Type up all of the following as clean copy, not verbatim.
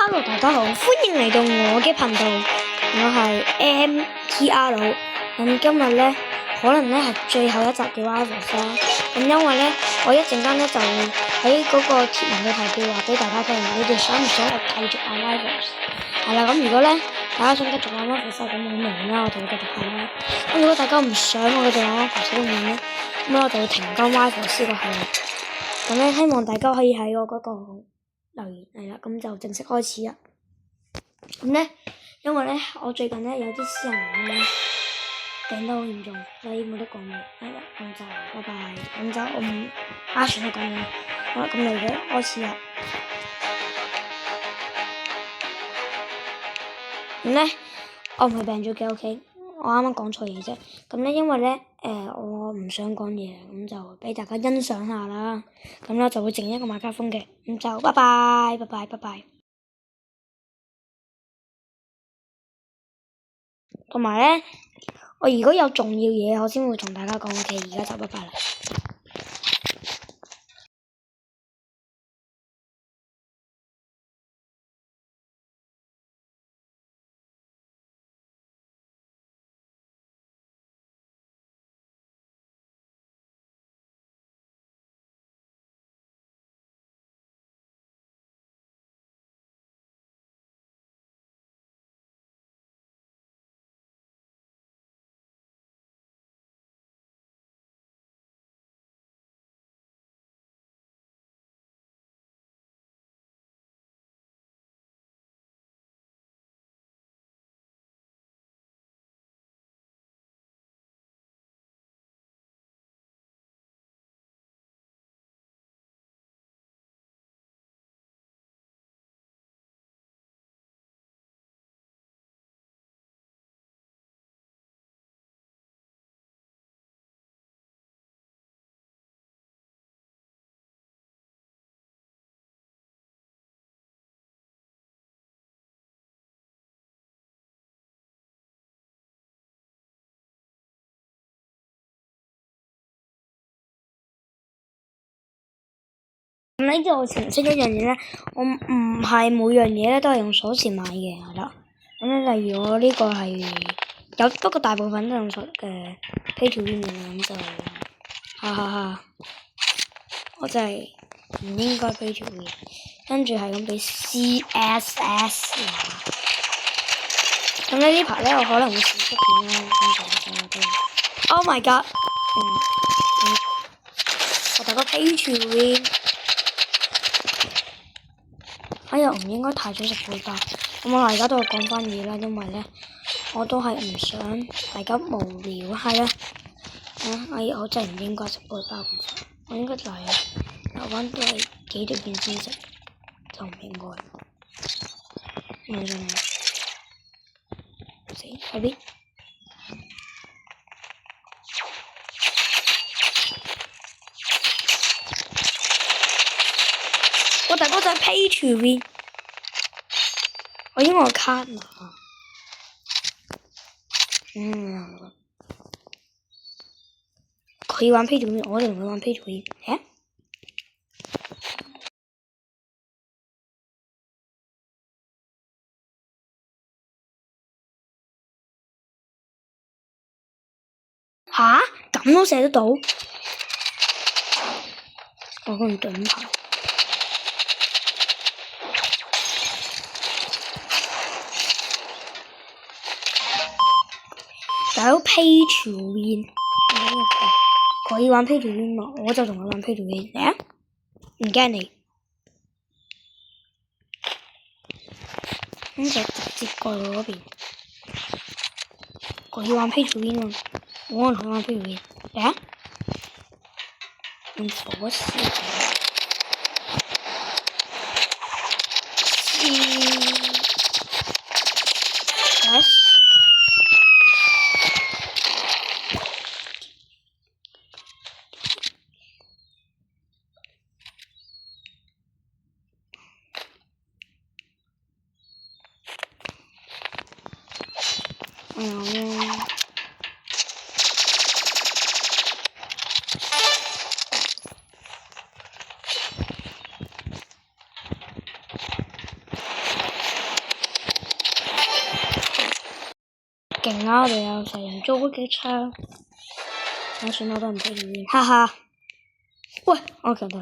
Hello， 大家好，歡迎嚟到我嘅頻道，我係 MTR。咁今日咧，可能咧係最後一集嘅 Rivals 啦。咁因為咧，我一陣間咧就會喺嗰個貼文嘅投票話俾大家聽，你哋想唔想我繼續玩 Rivals？係啦，咁如果咧大家想繼續玩 Rivals，咁好明啦，我就會繼續玩啦。咁如果大家唔想我繼續玩 Rivals 都唔咧，咁我就會停更 Rivals 呢個系列。咁咧，希望大家可以喺我嗰個留言係啦，咁就正式開始啦。咁咧，因為咧我最近咧有啲私人咧病得好嚴重，所以冇得講嘢。係啦，咁就拜拜。咁就我唔算啦講嘢。好啦，咁嚟嘅開始啦。咁咧，我唔係病咗嘅，OK。我啱啱講錯嘢啫。咁咧，因為咧我唔想講嘢，咁就俾大家欣賞下啦。咁咧就會整一個麥克風嘅。咁就拜拜，拜拜，拜拜。同埋咧，我如果有重要嘢，我先會同大家講。OK，而家就拜拜啦。咁呢度澄清一樣嘢咧，我唔係每樣嘢咧都係用鎖匙買嘅，係啦。咁咧，例如我呢個係有，不過大部分都用Pay to Win嘅，咁就哈哈哈。我真係唔應該Pay to Win，跟住係咁俾 CSS。咁咧呢排咧我可能會剪出片啦，咁就Oh my god！我大哥Pay to Win。哎呀，唔應該太早食背包。咁我而家都係講翻嘢啦，因為咧我都係唔想大家無聊，係啦。哎呀，我真係唔應該食背包咁快，我應該就係留翻都係幾條片先食，就唔應該。我仲死喺邊？我大哥就係Pay to Win，我應該個卡嘛。佢玩Pay to Win，我哋唔會玩Pay to Win。吓？咁都射得到？我個人盾牌。大佬Pay to Win，佢玩Pay to Win嘛，我就同佢玩Pay to Win。唔驚你，咁就直接過去嗰邊。佢玩Pay to Win嘛，我同佢玩Pay to Win。用鎖匙。勁啊！我哋有成人租機槍，算啦，我都唔俾你，哈哈。喂，我見到。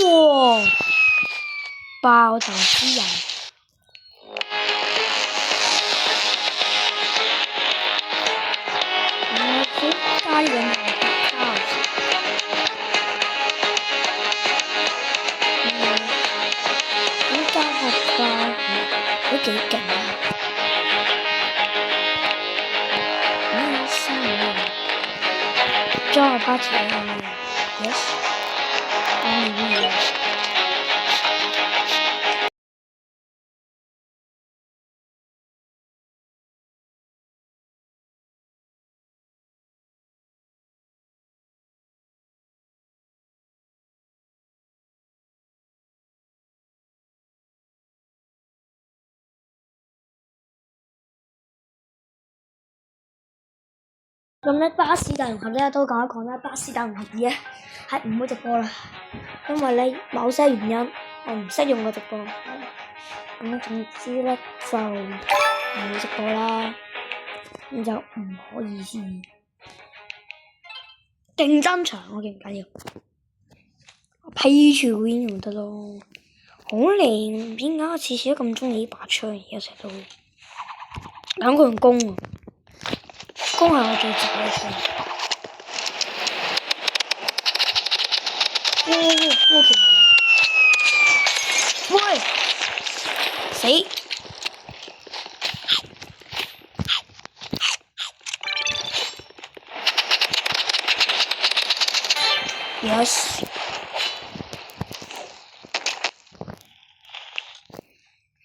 哇！爆頭之人，加啲人加學霸都幾勁啊！加學霸前，yes，咁咧巴士大融合咧都講一講啦，巴士大融合2係唔會直播啦，因為咧某些原因我唔識用個直播，咁總之咧就唔會直播啦，咁就唔可以先競爭場，我記唔緊要，批住 win 就得咯，好靚，唔知點解我次次都咁中意呢把槍，而家成日都兩個人攻啊！攻係我最自己嘅槍。喂！死！Yes。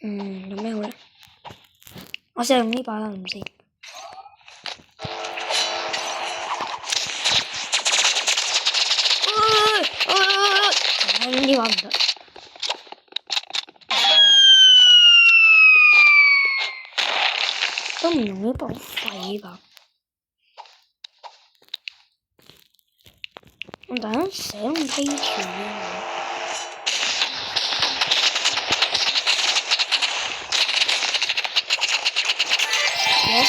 用咩好咧？我試下用呢把啦，唔知。呢把唔得。都唔用呢把廢吧。我突然間想批住Yes。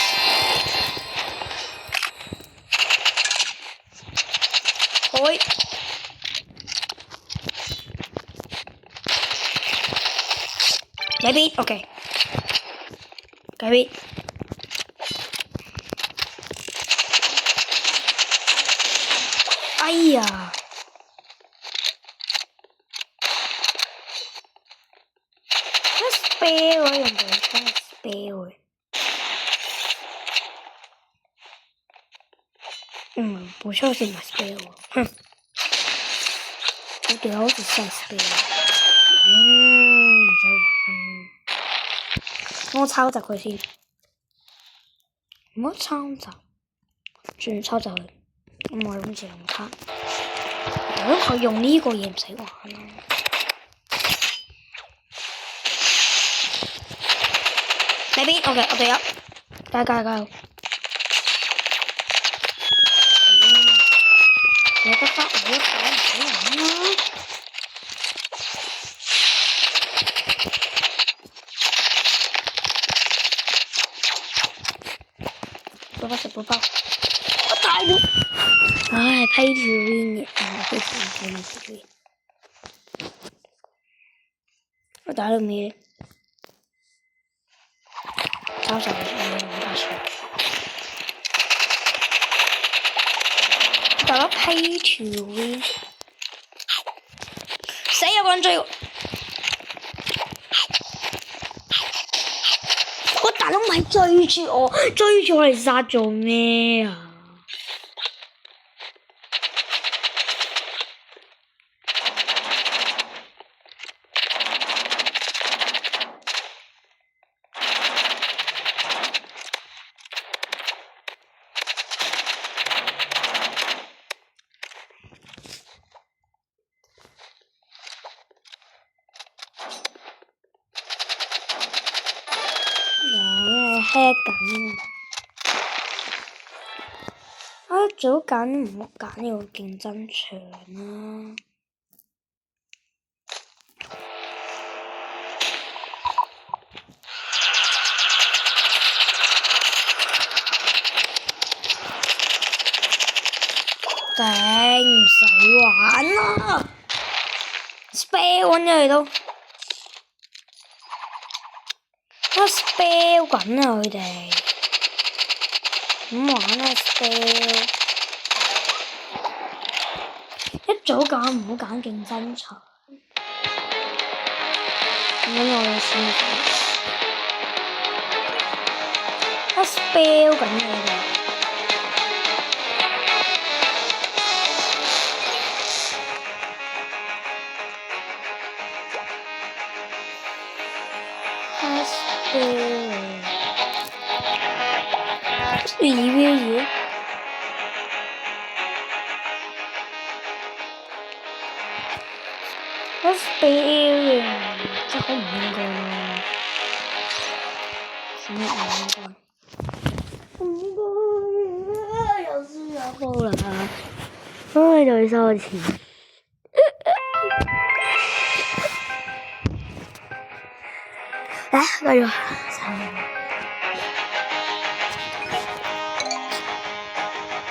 開。改變 ，OK。改變。哎呀！一 spare 喎，用部槍 spare 喎。部槍好似唔係 spare 喎，哼！我哋好似真係 spare。唔使玩。我抄襲佢先，唔好抄襲，轉抄襲佢。咁我諗住用卡，如果佢用呢個嘢唔使玩啦。呢邊 OK， 我哋有，加油！你得返我一個唔使玩啦。食寶寶，我大咗。唉，批住 win 嘅，批住 win。我打到咩？抄襲我大樹。打到批住 win。死有個人追我！我大佬咪追住我嚟殺做咩啊？緊。最好揀唔好揀呢個競爭場啦。頂唔使玩啦 ！spell 揾咗嚟都，spell 緊啊佢哋，唔玩啦 spell。一早揀唔好揀競爭場，咁我就先講。spell 緊佢哋。review ，spell 真係好唔應該咯，算啦唔應該，又輸又波啦，唉，又要收錢。嚟，繼續。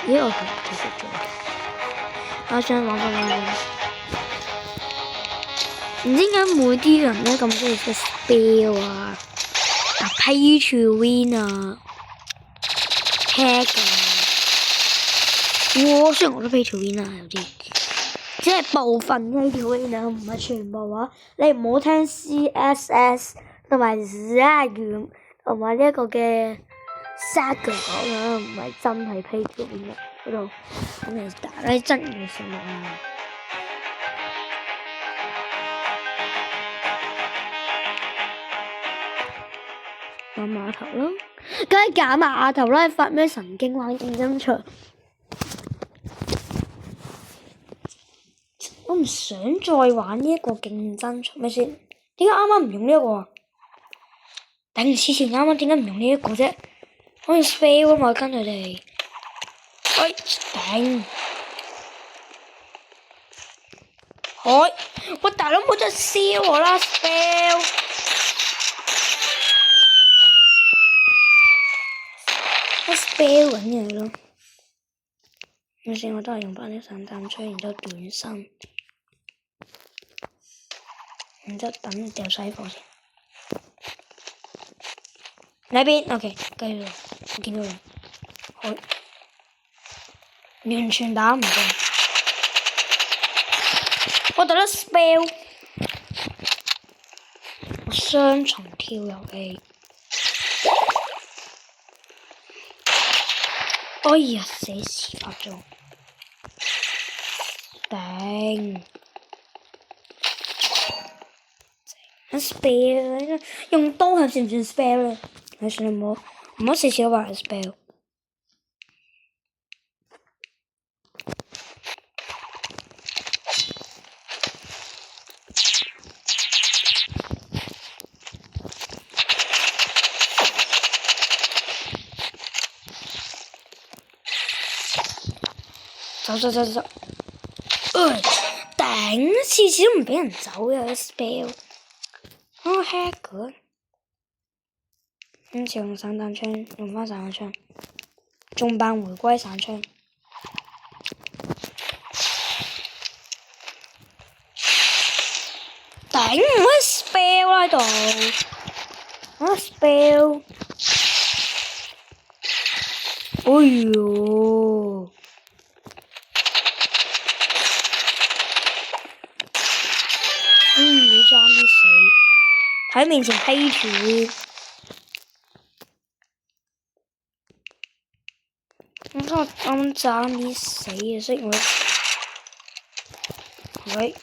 咦，我繼續做。我想玩翻唔知點解每啲人咧咁中意出 spell 啊，pay to win 啊 ，hack 啊。雖然我都 pay to win 啊，有啲，只係部分 pay to win 啊，唔係全部啊。你唔好聽 CSS 同埋 Zag 同埋呢一個嘅 Zag 講啊，唔係真係 pay to win 啊嗰度，咁你打啲真嘅數目啊。揀碼頭咯，梗係揀碼頭啦！發咩神經玩競爭場？我唔想再玩呢一個競爭場，咪先？點解啱啱唔用呢一個啊？頂唔黐線，啱啱點解唔用呢一個啫？可以 spell 啊嘛，跟佢哋。喂，頂！我大佬冇得燒我啦 spell。spell 緊嘢咯，咪先我都係用翻啲散彈槍，然之後短身，然之後等掉晒貨先。呢邊 OK， 繼續，我見到人，好，完全打唔中，我打得 spell， 我雙重跳遊戲。哎呀，死遲發咗，頂！spell 用刀係算唔算 spell 咧？係算唔好試試話係 spell。走！頂！次次都唔俾人走嘅 spell。我 hack 佢。今次用散彈槍，用翻散彈槍，重磅回歸散槍。頂！唔可以 spell 喺度。我 spell。哎喲！爭啲死，喺面前批住，我啱爭啲死啊！所以我，喂，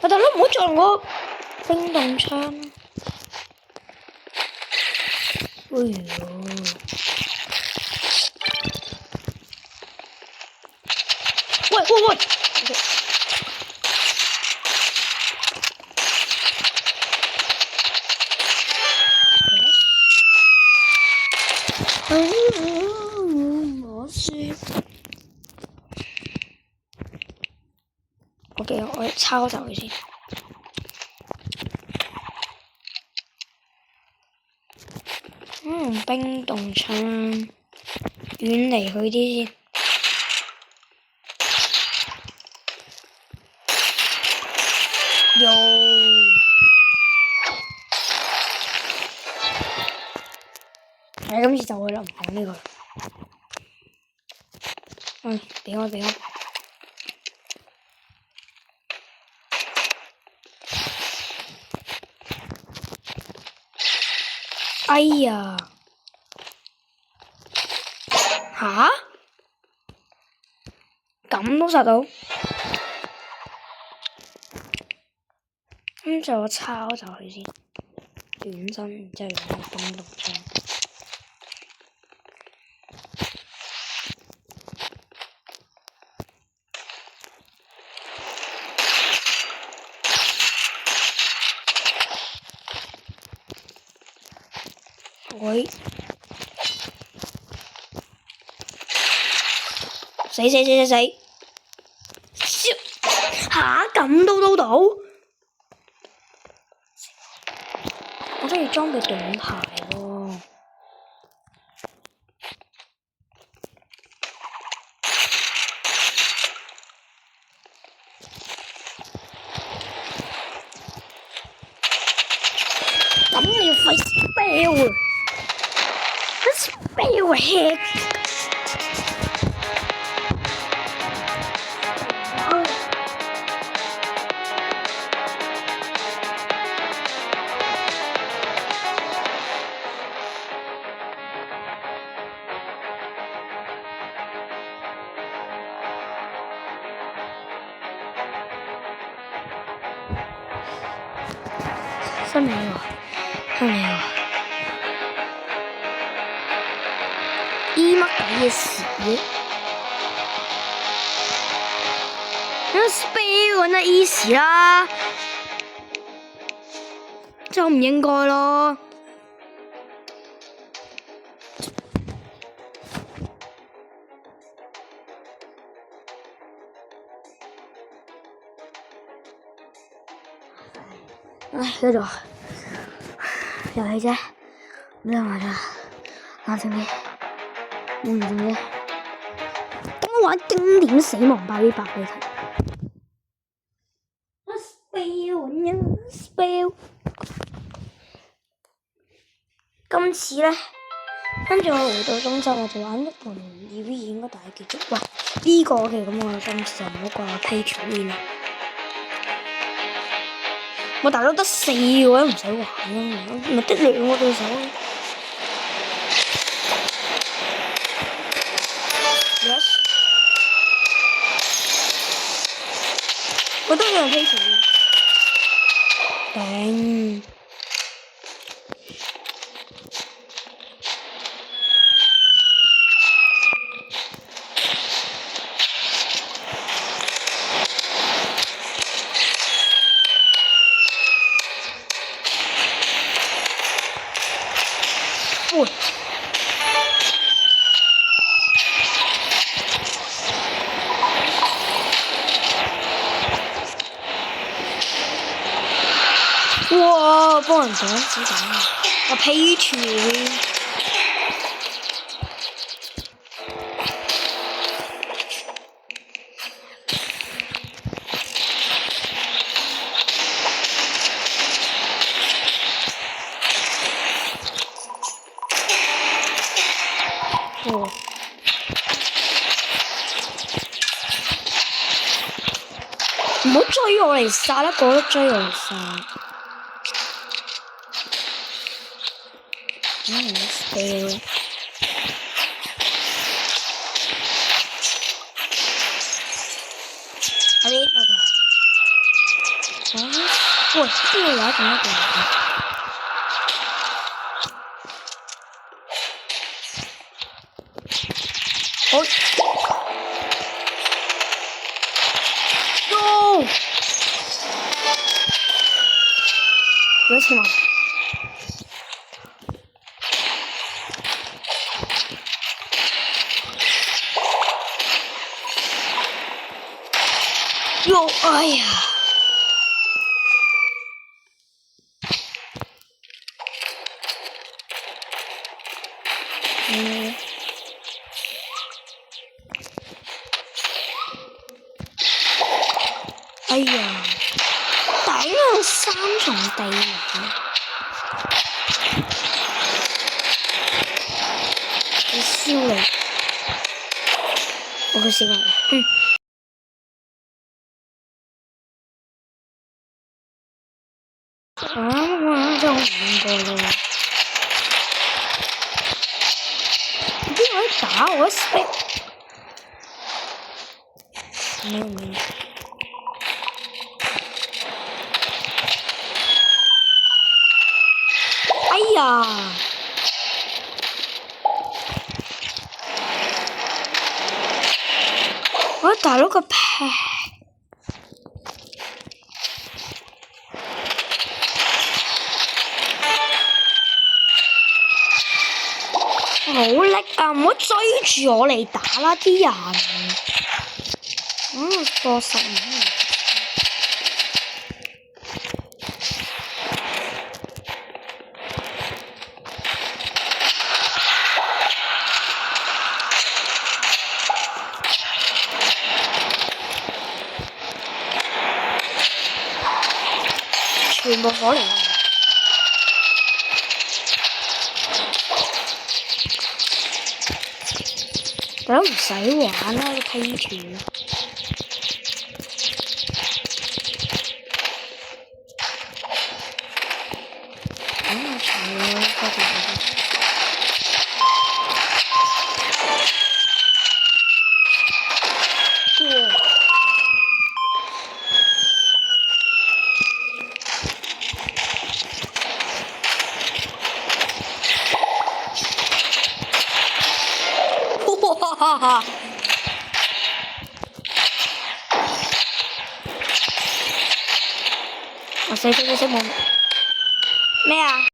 大佬唔好撞我冰凍槍！哎喲！喂！我抄走佢先。冰凍槍，遠離佢啲先。今次就會啦，唔講呢個。俾我。哎呀！吓？咁都殺到？跟住我抄走佢先，短身，然之後用個冰凍槍。喂！死！吓，咁都到？我都要裝備盾牌喎。咁你要費 spell hit。新嚟喎！E 乜鬼嘢事嘅？有 spell 那 easy 啦，就唔應該咯。繼續遊戲啫，咩嚟㗎？冷靜啲，冷靜啲。等我玩經典死亡8v8俾你睇。spell。今次咧，跟住我回到中州，我就玩一盤2v2應該大結局。喂，呢個嘅咁我今次就唔好掛 pay to win 啦。我大佬得4個都唔使玩啊，咪得2個對手。Yes， 我都有人 pay to win。頂。哇！幫人擋子彈，我pay to win。唔好追我嚟殺啦！個都追我嚟殺。spell。哇！呢個有咁一個。好。No！ 幾錢啊？喲！哎呀！哎呀！頂啊！三重地獄，我燒你！我佢燒我，就唔過咯。邊個喺打我？spec 沒有。哎呀！我大佬個屁！好叻啊！唔好追住我嚟打啦，啲人。過10年。全部火嚟啊！都唔使玩啦，批斷。哇！我死冇咩啊？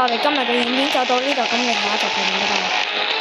我哋今日嘅影片就到呢度，咁你下一集再見，拜拜。